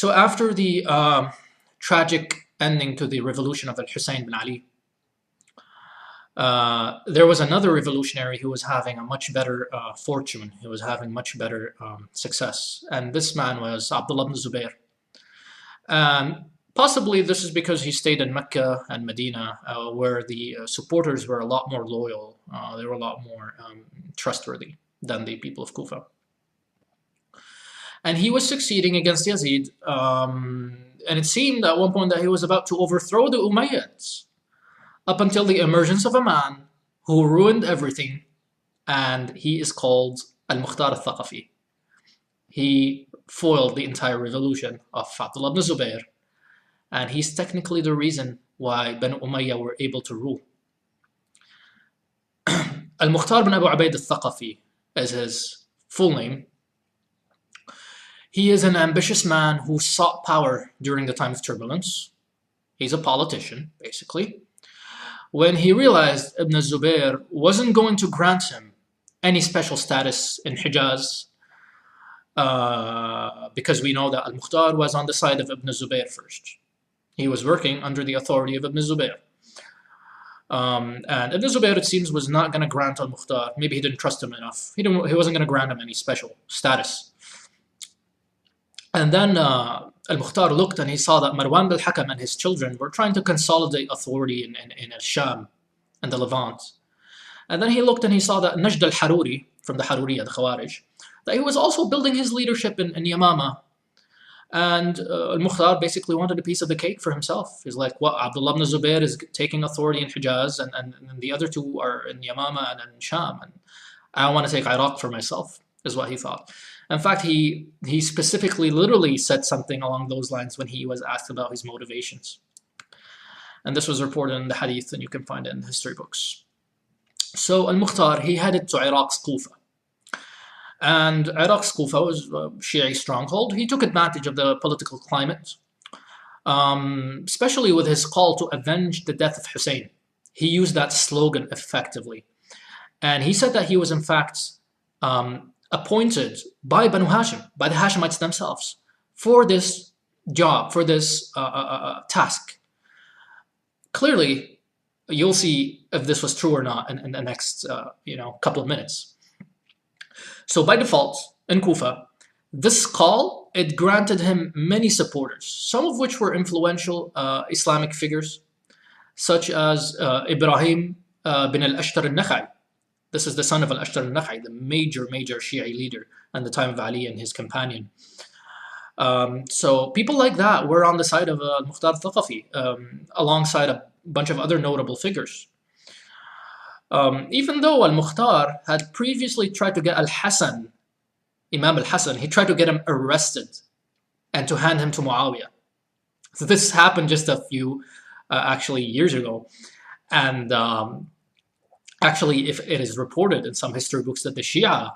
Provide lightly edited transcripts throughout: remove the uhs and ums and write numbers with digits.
So after the tragic ending to the revolution of Hussein bin Ali, there was another revolutionary who was having a much better fortune. He was having much better success. And this man was Abdullah ibn Zubayr. Possibly this is because he stayed in Mecca and Medina, where the supporters were a lot more loyal. They were a lot more trustworthy than the people of Kufa. And he was succeeding against Yazid. And it seemed at one point that he was about to overthrow the Umayyads, up until the emergence of a man who ruined everything, and he is called Al-Mukhtar al-Thaqafi. He foiled the entire revolution of Abdullah ibn Zubayr, and he's technically the reason why Banu Umayyah were able to rule. Al-Mukhtar bin Abu Ubaid al-Thaqafi is his full name. He is an ambitious man who sought power during the time of turbulence. He's a politician, basically. When he realized Ibn Zubayr wasn't going to grant him any special status in Hijaz, because we know that Al-Mukhtar was on the side of Ibn Zubayr first. He was working under the authority of Ibn Zubayr. And Ibn Zubayr, it seems, was not going to grant Al-Mukhtar. Maybe he didn't trust him enough. He wasn't going to grant him any special status. And then Al-Mukhtar looked and he saw that Marwan al-Hakam and his children were trying to consolidate authority in Sham and the Levant. And then he looked and he saw that Najd al-Haruri, from the Haruriya, the Khawarij, that he was also building his leadership in Yamama. And Al-Mukhtar basically wanted a piece of the cake for himself. He's like, what, Abdullah ibn Zubayr is taking authority in Hijaz, and the other two are in Yamama and in Sham, and I want to take Iraq for myself, is what he thought. In fact, he specifically, literally said something along those lines when he was asked about his motivations. And this was reported in the Hadith, and you can find it in the history books. So Al-Mukhtar, he headed to Iraq's Kufa. And Iraq's Kufa was a Shia stronghold. He took advantage of the political climate, especially with his call to avenge the death of Hussein. He used that slogan effectively. And he said that he was, in fact, appointed by Banu Hashim, by the Hashemites themselves, for this job, for this task. Clearly, you'll see if this was true or not in the next couple of minutes. So by default, in Kufa, this call, it granted him many supporters, some of which were influential Islamic figures, such as Ibrahim bin al-Ashtar al-Nakhai. This is the son of al-Ashtar al-Nakhai, the major Shia leader in the time of Ali and his companion. So people like that were on the side of Mukhtar al-Thaqafi, alongside a bunch of other notable figures. Even though Al-Mukhtar had previously tried to get Al-Hasan, Imam Al-Hasan, he tried to get him arrested and to hand him to Muawiyah. So this happened just a few, actually, years ago. And actually, if it is reported in some history books that the Shia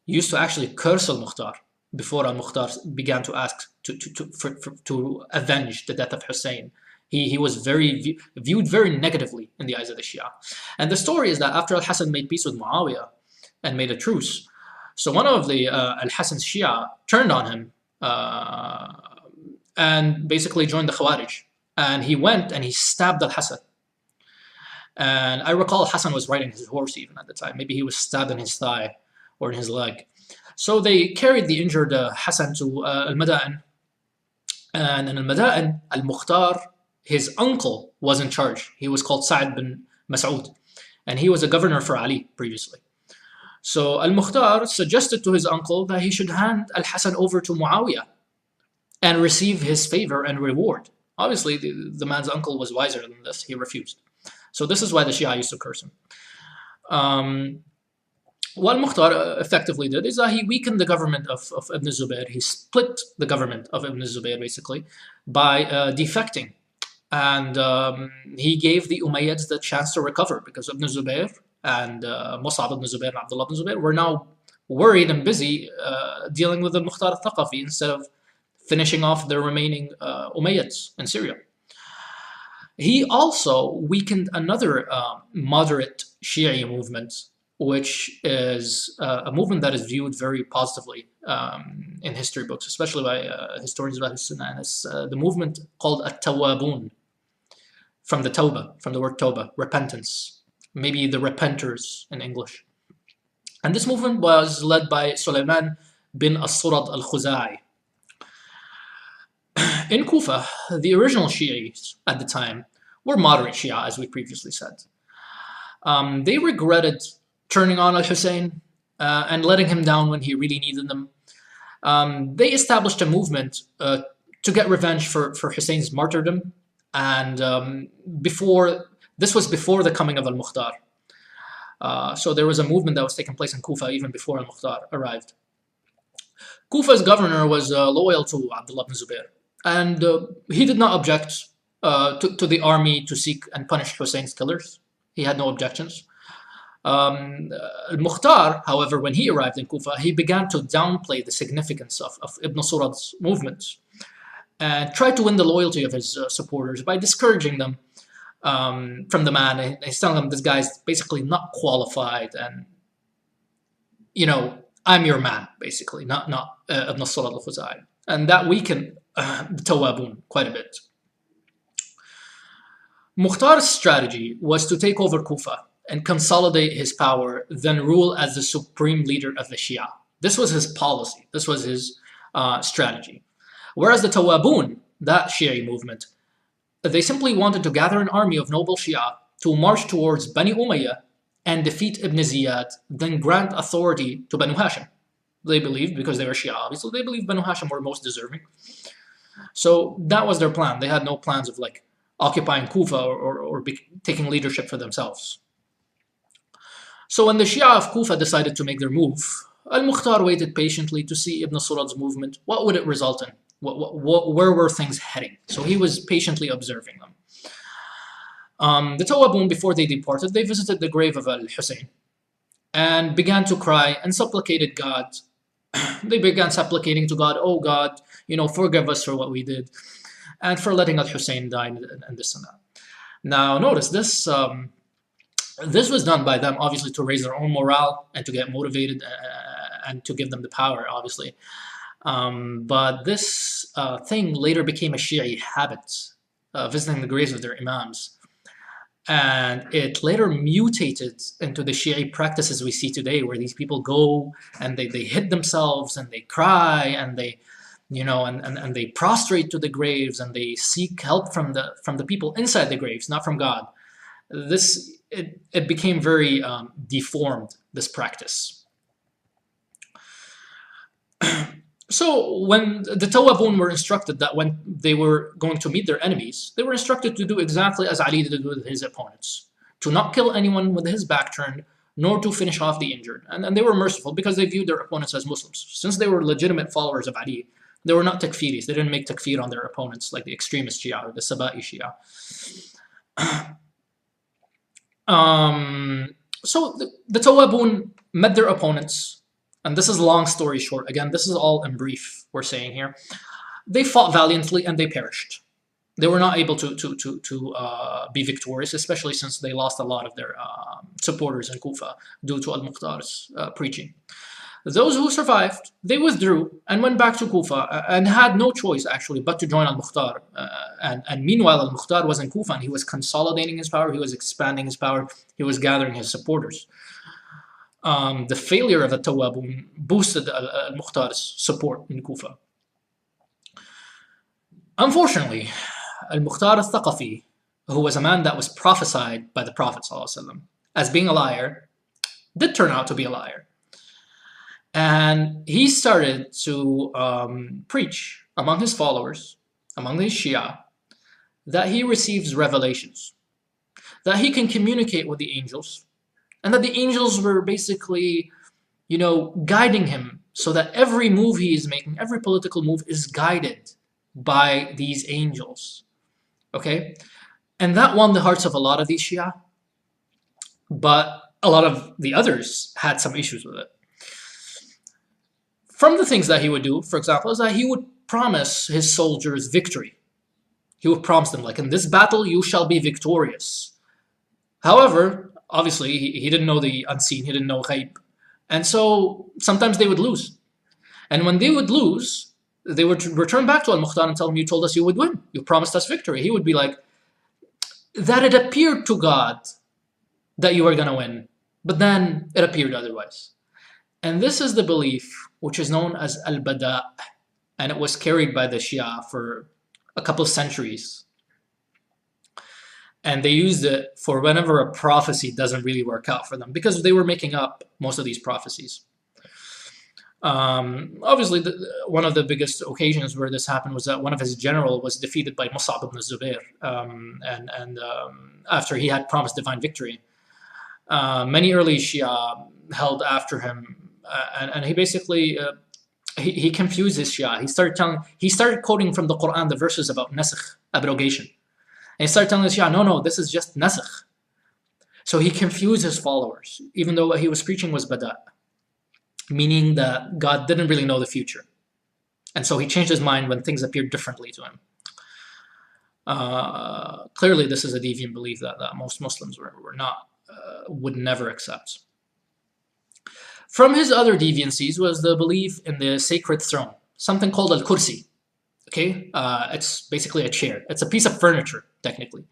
used to actually curse Al-Mukhtar before Al-Mukhtar began to ask to avenge the death of Hussein. He was viewed very negatively in the eyes of the Shia. And the story is that after Al-Hasan made peace with Muawiyah and made a truce, so one of the Al-Hasan's Shia turned on him and basically joined the Khawarij. And he went and he stabbed Al-Hasan. And I recall Hassan was riding his horse even at the time. Maybe he was stabbed in his thigh or in his leg. So they carried the injured Hassan to Al-Mada'in. And in Al-Mada'in, Al-Mukhtar, his uncle, was in charge. He was called Sa'd bin Mas'ud. And he was a governor for Ali previously. So Al-Mukhtar suggested to his uncle that he should hand Al-Hasan over to Muawiyah and receive his favor and reward. Obviously, the man's uncle was wiser than this. He refused. So this is why the Shia used to curse him. What Mukhtar effectively did is that he weakened the government of Ibn Zubayr. He split the government of Ibn Zubayr, basically, by defecting. And he gave the Umayyads the chance to recover, because Ibn Zubayr and Mus'ab ibn Zubayr and Abdullah ibn Zubayr were now worried and busy dealing with the Mukhtar al-Thaqafi instead of finishing off the remaining Umayyads in Syria. He also weakened another moderate Shia movement, which is a movement that is viewed very positively in history books, especially by historians of Al-Sunnah, and it's the movement called At-Tawwabun, from the Tawbah, from the word Tawbah, repentance, maybe the repenters in English. And this movement was led by Sulaiman bin As-Surad al-Khuzai. In Kufa, the original Shiites at the time were moderate Shia, as we previously said. They regretted turning on al-Hussein and letting him down when he really needed them. They established a movement to get revenge for Hussein's martyrdom, and this was before the coming of al-Mukhtar. So there was a movement that was taking place in Kufa even before al-Mukhtar arrived. Kufa's governor was loyal to Abdullah ibn Zubayr, and he did not object to the army to seek and punish Hussein's killers. He had no objections. Al-Mukhtar, however, when he arrived in Kufa, he began to downplay the significance of Ibn Surad's movement and tried to win the loyalty of his supporters by discouraging them from the man. And he's telling them, this guy's basically not qualified, and, you know, I'm your man, basically, not Ibn Surad al-Khuzai. And that weakened the Tawwabun quite a bit. Mukhtar's strategy was to take over Kufa and consolidate his power, then rule as the supreme leader of the Shia. This was his policy. This was his strategy. Whereas the Tawwabun, that Shia movement, they simply wanted to gather an army of noble Shia to march towards Bani Umayyah and defeat Ibn Ziyad, then grant authority to Banu Hashim. They believed, because they were Shia, obviously, they believed Banu Hashim were most deserving. So that was their plan. They had no plans of like occupying Kufa or taking leadership for themselves. So when the Shia of Kufa decided to make their move, al-Mukhtar waited patiently to see Ibn Surad's movement. What would it result in? Where were things heading? So he was patiently observing them. The Tawwabun, before they departed, they visited the grave of al-Hussein and began to cry and supplicated God. They began supplicating to God, oh God, you know, forgive us for what we did and for letting al-Hussein die and this and that. Now notice this. This was done by them, obviously, to raise their own morale and to get motivated and to give them the power, obviously. But this thing later became a Shi'i habit, visiting the graves of their imams. And it later mutated into the Shi'i practices we see today, where these people go and they hit themselves and they cry and they, you know, and they prostrate to the graves and they seek help from the people inside the graves, not from God. It became very deformed, this practice. So when the Tawwabun were instructed that when they were going to meet their enemies, they were instructed to do exactly as Ali did with his opponents, to not kill anyone with his back turned, nor to finish off the injured. And they were merciful because they viewed their opponents as Muslims. Since they were legitimate followers of Ali, they were not takfiris. They didn't make takfir on their opponents like the extremist Shia or the Saba'i Shia. So the Tawwabun met their opponents, and this is a long story short. Again, this is all in brief we're saying here. They fought valiantly and they perished. They were not able to be victorious, especially since they lost a lot of their supporters in Kufa due to al-Mukhtar's preaching. Those who survived, they withdrew and went back to Kufa and had no choice actually but to join al-Mukhtar. And meanwhile, al-Mukhtar was in Kufa and he was consolidating his power, he was expanding his power, he was gathering his supporters. The failure of the Tawwabun boosted al-Mukhtar's support in Kufa. Unfortunately, al-Mukhtar al-Thaqafi, who was a man that was prophesied by the Prophet ﷺ as being a liar, did turn out to be a liar. And he started to preach among his followers, among the Shia, that he receives revelations, that he can communicate with the angels, and that the angels were basically, you know, guiding him so that every move he is making, every political move is guided by these angels. Okay? And that won the hearts of a lot of these Shia, but a lot of the others had some issues with it. From the things that he would do, for example, is that he would promise his soldiers victory. He would promise them, like, in this battle, you shall be victorious. However, obviously, he didn't know the unseen, he didn't know ghaib. And so, sometimes they would lose. And when they would lose, they would return back to Al-Mukhtar and tell him, you told us you would win. You promised us victory. He would be like, that it appeared to God that you were going to win, but then it appeared otherwise. And this is the belief which is known as Al-Bada', and it was carried by the Shia for a couple of centuries. And they used it for whenever a prophecy doesn't really work out for them, because they were making up most of these prophecies. Obviously, one of the biggest occasions where this happened was that one of his generals was defeated by Mus'ab ibn Zubayr, after he had promised divine victory. Many early Shia held after him, and he basically he confused his Shia. He started quoting from the Quran the verses about nasakh, abrogation. And he started telling the Shia, no, this is just nasakh. So he confused his followers, even though what he was preaching was bada', meaning that God didn't really know the future. And so he changed his mind when things appeared differently to him. Clearly, this is a deviant belief that most Muslims would never accept. From his other deviancies was the belief in the sacred throne, something called al-kursi. Okay, it's basically a chair. It's a piece of furniture, technically.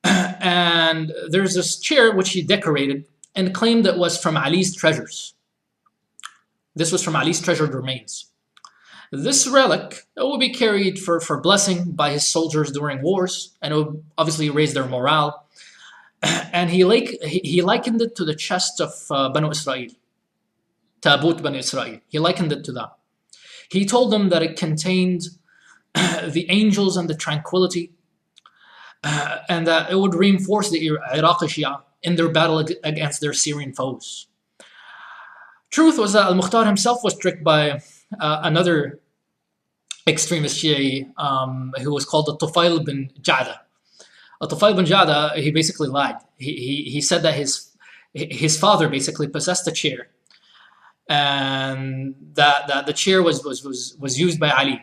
And there's this chair which he decorated and claimed that was from Ali's treasures. This was from Ali's treasured remains. This relic will be carried for blessing by his soldiers during wars, and it would obviously raise their morale. And he likened it to the chest of Banu Israel, Tabut Banu Israel. He likened it to that. He told them that it contained the angels and the tranquility, and that it would reinforce the Iraqi Shia in their battle against their Syrian foes. Truth was that Al-Mukhtar himself was tricked by another extremist Shia who was called Tufail bin Ja'da. Tufail bin Ja'da, he basically lied. He said that his father basically possessed a chair, and that the chair was used by Ali.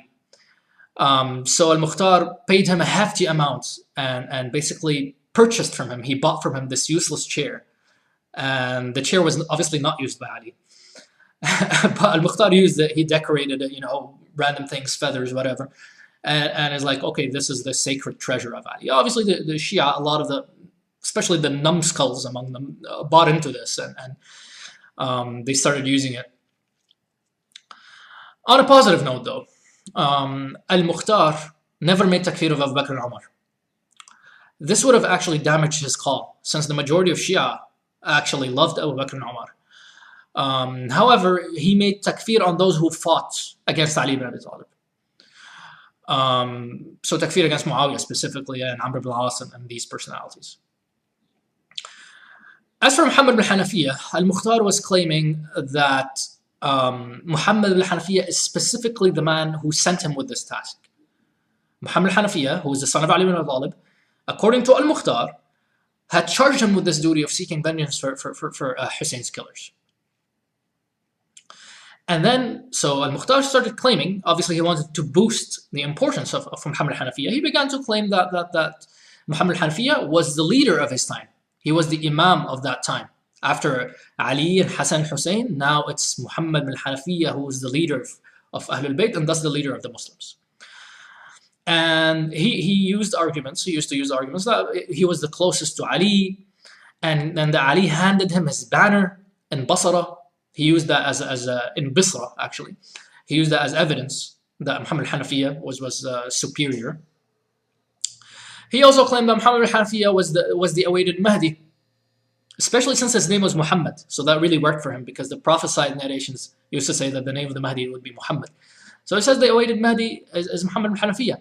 So Al-Mukhtar paid him a hefty amount and basically purchased from him. He bought from him this useless chair, and the chair was obviously not used by Ali. But Al-Mukhtar used it. He decorated it, random things, feathers, whatever. And is like, okay, this is the sacred treasure of Ali. Obviously, the Shia, a lot of especially the numbskulls among them, bought into this, and they started using it. On a positive note, though, Al-Mukhtar never made takfir of Abu Bakr and Omar. This would have actually damaged his call, since the majority of Shia actually loved Abu Bakr and Omar. However, he made takfir on those who fought against Ali ibn Abi Talib. So takfir against Muawiyah specifically, and Amr ibn al-As and these personalities. As for Muhammad ibn Hanafiyyah, Al-Mukhtar was claiming that Muhammad ibn Hanafiyyah is specifically the man who sent him with this task. Muhammad ibn Hanafiyyah, who is the son of Ali ibn Abi Talib, according to Al-Mukhtar, had charged him with this duty of seeking vengeance for Hussein's killers. And then, so Al-Mukhtar started claiming, obviously he wanted to boost the importance of Muhammad al-Hanafiyyah. He began to claim that Muhammad al-Hanafiyyah was the leader of his time. He was the Imam of that time. After Ali and Hassan Hussein, now it's Muhammad al-Hanafiyyah who is the leader of Ahlul Bayt, and thus the leader of the Muslims. And he used arguments, he used to use arguments that he was the closest to Ali, and then Ali handed him his banner in Basra. He used that as in Basra, actually. He used that as evidence that Muhammad al-Hanafiyyah was superior. He also claimed that Muhammad al-Hanafiyyah was the awaited Mahdi, especially since his name was Muhammad. So that really worked for him, because the prophesied narrations used to say that the name of the Mahdi would be Muhammad. So he says the awaited Mahdi is Muhammad al-Hanafiyyah.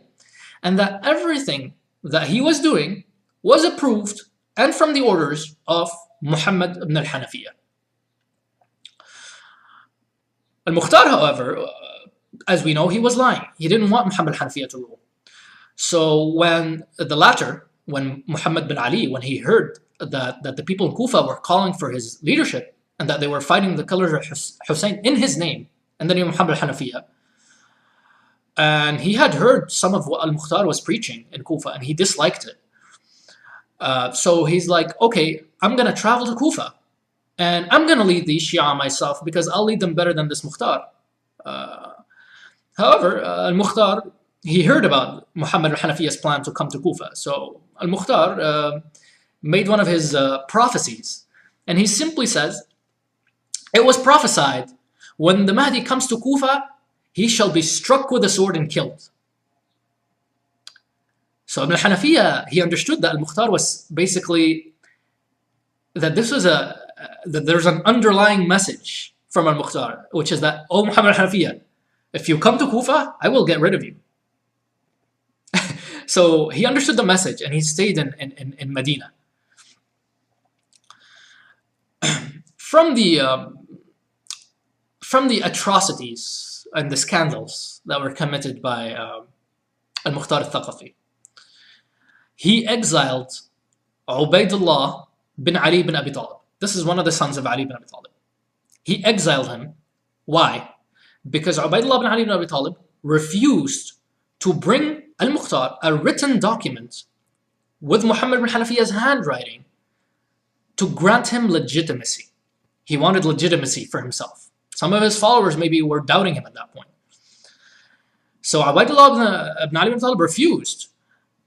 And that everything that he was doing was approved and from the orders of Muhammad ibn al-Hanafiyyah. Al-Mukhtar, however, as we know, he was lying. He didn't want Muhammad al-Hanafiyyah to rule. So when Muhammad bin Ali, when he heard that the people in Kufa were calling for his leadership, and that they were fighting the killers of Hussein in his name, and then Muhammad al-Hanafiyyah, and he had heard some of what Al-Mukhtar was preaching in Kufa, and he disliked it. So he's like, okay, I'm going to travel to Kufa, and I'm going to lead these Shia myself, because I'll lead them better than this Mukhtar. However, al-Mukhtar, he heard about Muhammad al-Hanafiya's plan to come to Kufa. So al-Mukhtar made one of his prophecies. And he simply says, it was prophesied, when the Mahdi comes to Kufa, he shall be struck with a sword and killed. So Ibn al-Hanafiya, he understood that al-Mukhtar was basically, that this was that there's an underlying message from al-Mukhtar, which is that, oh Muhammad al-Hanafiya, if you come to Kufa, I will get rid of you. So he understood the message and he stayed in Medina. From the atrocities and the scandals that were committed by al-Mukhtar al-Thaqafi, he exiled Ubaydullah bin Ali bin Abi Talib. This is one of the sons of Ali bin Abi Talib. He exiled him. Why? Because Ubaydullah bin Ali bin Abi Talib refused to bring al-Mukhtar a written document with Muhammad bin Hanafiya's handwriting to grant him legitimacy. He wanted legitimacy for himself. Some of his followers maybe were doubting him at that point. So Ubaydullah bin Ali bin Talib refused.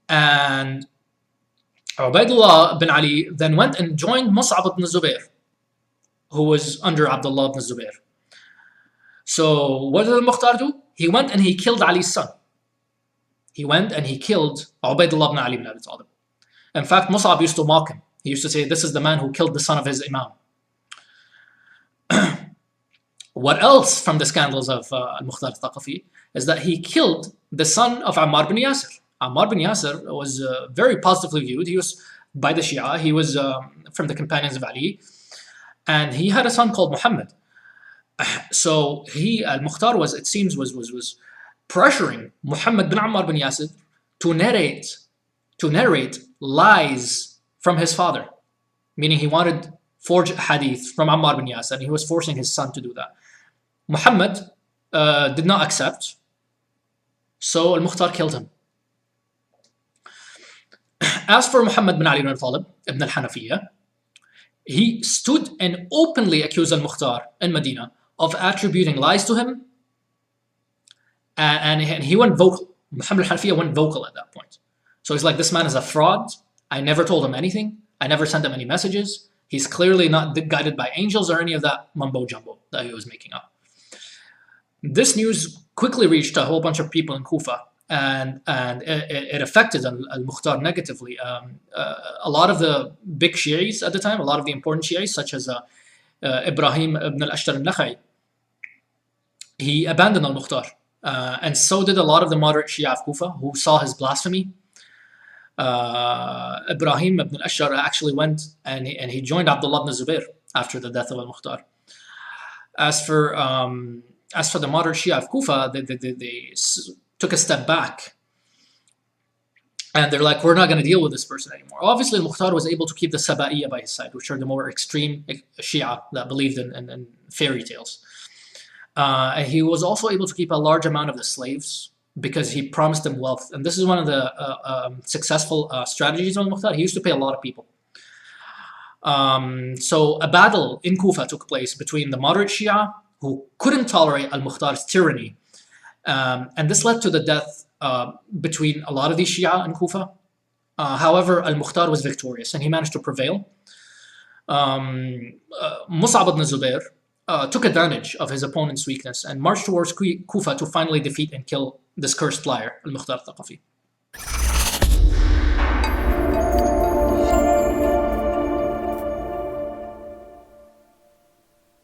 And Ubaydullah bin Ali then went and joined Mus'ab ibn Zubayr, who was under Abdullah ibn Zubayr. So what did al-Mukhtar do? He went and he killed Ali's son. He went and he killed Ubaydullah bin Ali bin Abi Talib. In fact, Mus'ab used to mock him. He used to say, this is the man who killed the son of his Imam. What else from the scandals of al-Mukhtar al-Thaqafi is that he killed the son of Ammar bin Yasir. Ammar bin Yasir was very positively viewed. He was by the Shia. He was from the companions of Ali. And he had a son called Muhammad. So al-Mukhtar was, it seems, was pressuring Muhammad bin Ammar bin Yasir to narrate lies from his father. Meaning he wanted forged hadith from Ammar bin Yasir, and he was forcing his son to do that. Muhammad did not accept, so al-Mukhtar killed him. As for Muhammad bin Ali bin Talib ibn al-Hanafiya, he stood and openly accused al-Mukhtar in Medina of attributing lies to him, and he went vocal. Muhammad al-Hanafiya went vocal at that point. So he's like, this man is a fraud. I never told him anything. I never sent him any messages. He's clearly not guided by angels or any of that mumbo jumbo that he was making up. This news quickly reached a whole bunch of people in Kufa, and it affected al-Mukhtar negatively. A lot of the big Shi'is at the time, a lot of the important Shi'is, such as Ibrahim ibn al-Ashtar al-Nakhai, he abandoned al-Mukhtar. And so did a lot of the moderate Shia of Kufa who saw his blasphemy. Ibrahim ibn al-Ashtar actually went and he joined Abdullah ibn Zubayr after the death of al-Mukhtar. As for the moderate Shia of Kufa, they took a step back. And they're like, we're not going to deal with this person anymore. Obviously, al-Mukhtar was able to keep the Saba'iyya by his side, which are the more extreme Shia that believed in fairy tales. And he was also able to keep a large amount of the slaves because he promised them wealth. And this is one of the successful strategies of al-Mukhtar. He used to pay a lot of people. So a battle in Kufa took place between the moderate Shia who couldn't tolerate al-Mukhtar's tyranny. And this led to the death between a lot of these Shia in Kufa. However, al-Mukhtar was victorious and he managed to prevail. Mus'ab ibn Zubayr took advantage of his opponent's weakness and marched towards Kufa to finally defeat and kill this cursed liar, al-Mukhtar al-Thaqafi.